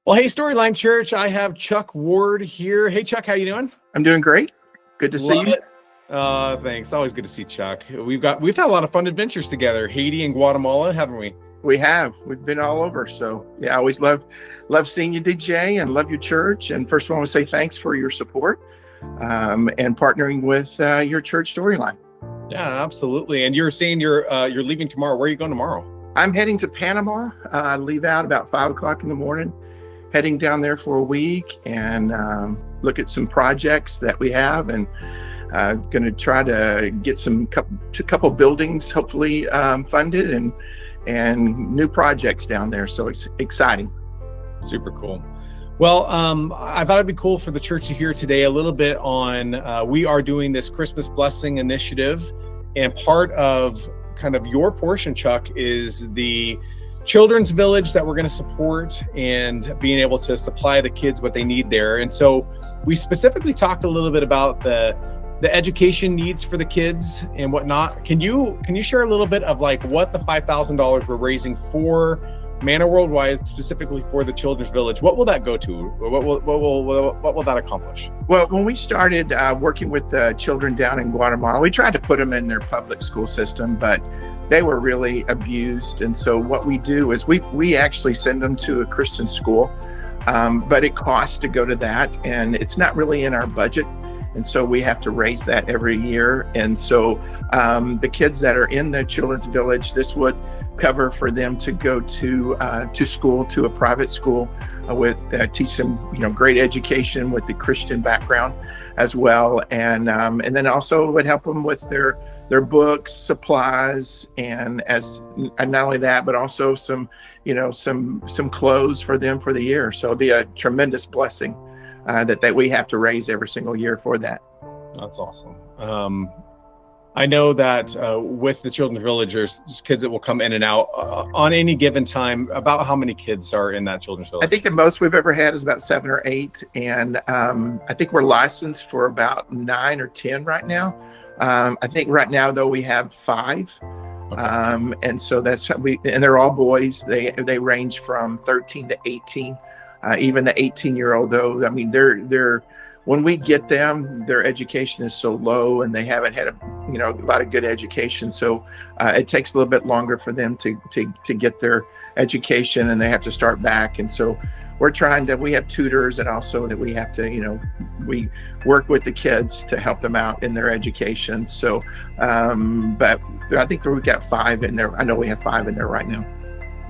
Well, hey, Storyline Church, I have Chuck Ward here. Hey, Chuck, how you doing? I'm doing great. Good to see Love you. it. Thanks. Always good to see Chuck. We've had a lot of fun adventures together, Haiti and Guatemala, haven't we? We've been all over. So yeah, I always love seeing you, DJ, and love your church. And first of all, I want to say thanks for your support and partnering with your church Storyline. Yeah, absolutely. And you're saying you're leaving tomorrow. Where are you going tomorrow? I'm heading to Panama. I leave out about 5:00 in the morning, heading down there for a week and look at some projects that we have, and going to try to get a couple buildings hopefully funded and new projects down there. So it's exciting. Super cool. Well, I thought it'd be cool for the church to hear today a little bit on, we are doing this Christmas Blessing Initiative, and part of kind of your portion, Chuck, is the Children's Village that we're going to support and being able to supply the kids what they need there. And so we specifically talked a little bit about the education needs for the kids and whatnot. Can you share a little bit of like what the $5,000 we're raising for Manna Worldwide, specifically for the Children's Village? What will that go to? What will that accomplish? Well, when we started working with the children down in Guatemala, we tried to put them in their public school system, but they were really abused. And so what we do is we actually send them to a Christian school, but it costs to go to that, and it's not really in our budget. And so we have to raise that every year. And so the kids that are in the Children's Village, this would cover for them to go to school, to a private school with teach them, great education with the Christian background as well. And then also would help them with their books, supplies, and not only that, but also some clothes for them for the year. So it'll be a tremendous blessing that we have to raise every single year for that. That's awesome. I know that with the Children's Village, there's kids that will come in and out on any given time. About how many kids are in that Children's Village? I think the most we've ever had is about 7 or 8. And I think we're licensed for about 9 or 10 right now. I think right now, though, we have 5. Okay. And so and they're all boys. They range from 13 to 18. Even the 18-year-old, though, I mean, they're when we get them, their education is so low, and they haven't had a lot of good education. So it takes a little bit longer for them to get their education, and they have to start back. And so we have tutors, and also that we have to, we work with the kids to help them out in their education. So, but I think that we've got 5 in there. I know we have 5 in there right now.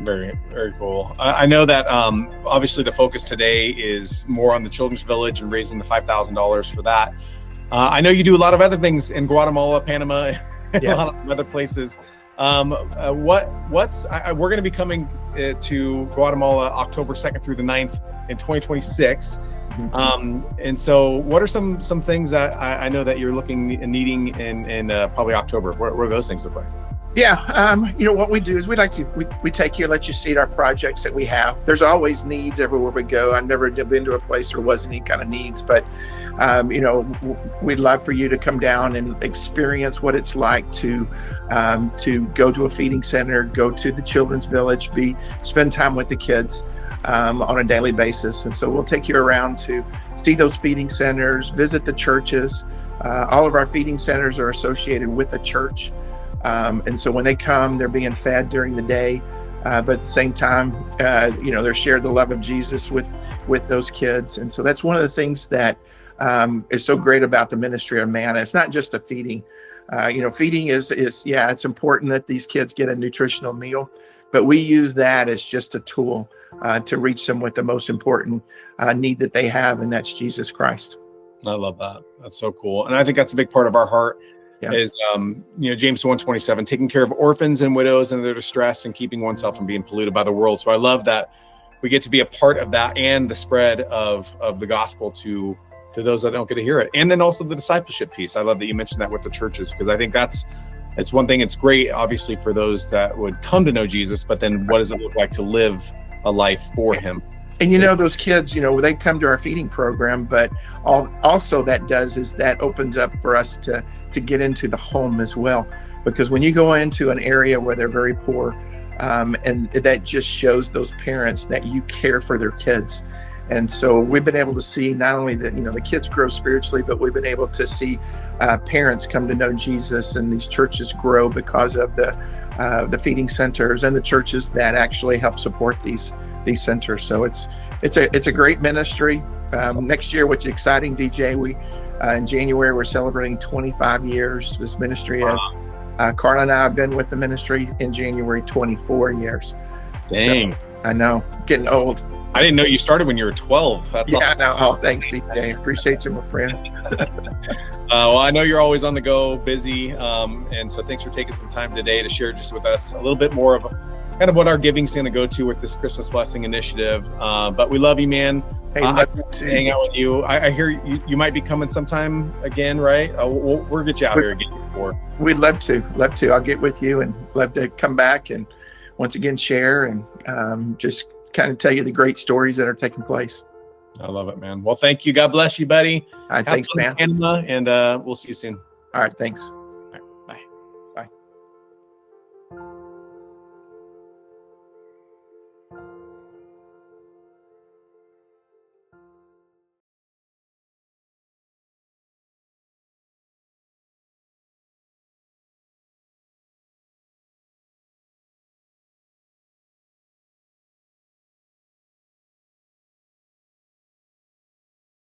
Very, very cool. I know that obviously the focus today is more on the Children's Village and raising the $5,000 for that. I know you do a lot of other things in Guatemala, Panama, a lot of other places. We're going to be coming to Guatemala October 2nd through the 9th in 2026. Mm-hmm. And so what are some things that I know that you're looking and needing in probably October? What do those things look like? Yeah, what we do is we take you, let you see our projects that we have. There's always needs everywhere we go. I've never been to a place where there wasn't any kind of needs, but we'd love for you to come down and experience what it's like to go to a feeding center, go to the Children's Village, spend time with the kids on a daily basis. And so we'll take you around to see those feeding centers, visit the churches. All of our feeding centers are associated with a church. And so when they come, they're being fed during the day, but at the same time, they're shared the love of Jesus with those kids. And so that's one of the things that is so great about the ministry of Manna. It's not just a feeding. Feeding is it's important that these kids get a nutritional meal, but we use that as just a tool to reach them with the most important need that they have, and that's Jesus Christ. I love that. That's so cool. And I think that's a big part of our heart. Yeah. Is James 1:27, taking care of orphans and widows in their distress and keeping oneself from being polluted by the world. So I love that we get to be a part of that and the spread of the gospel to those that don't get to hear it. And then also the discipleship piece. I love that you mentioned that with the churches, because I think it's one thing. It's great, obviously, for those that would come to know Jesus, but then what does it look like to live a life for him? And those kids, they come to our feeding program, but also that opens up for us to get into the home as well. Because when you go into an area where they're very poor, And that just shows those parents that you care for their kids. And so we've been able to see not only that, the kids grow spiritually, but we've been able to see parents come to know Jesus, and these churches grow because of the feeding centers and the churches that actually help support these centers. So it's a great ministry. Next year, what's exciting, DJ, we in January we're celebrating 25 years. This ministry has. Carla and I have been with the ministry in January 24 years. Dang. So, I know, getting old. I didn't know you started when you were 12. That's yeah, I know. Oh, thanks, DJ. Appreciate you, my friend. Well, I know you're always on the go, busy. And so thanks for taking some time today to share just with us a little bit more of kind of what our giving is going to go to with this Christmas Blessing Initiative. But we love you, man. Hey, I'd love to hang out with you. I hear you might be coming sometime again, right? We'll get you out here again before. We'd love to. I'll get with you and love to come back and once again share and just kind of tell you the great stories that are taking place. I love it, man. Well, thank you. God bless you, buddy. All right, thanks, man. And we'll see you soon. All right, thanks. All right, bye. Bye.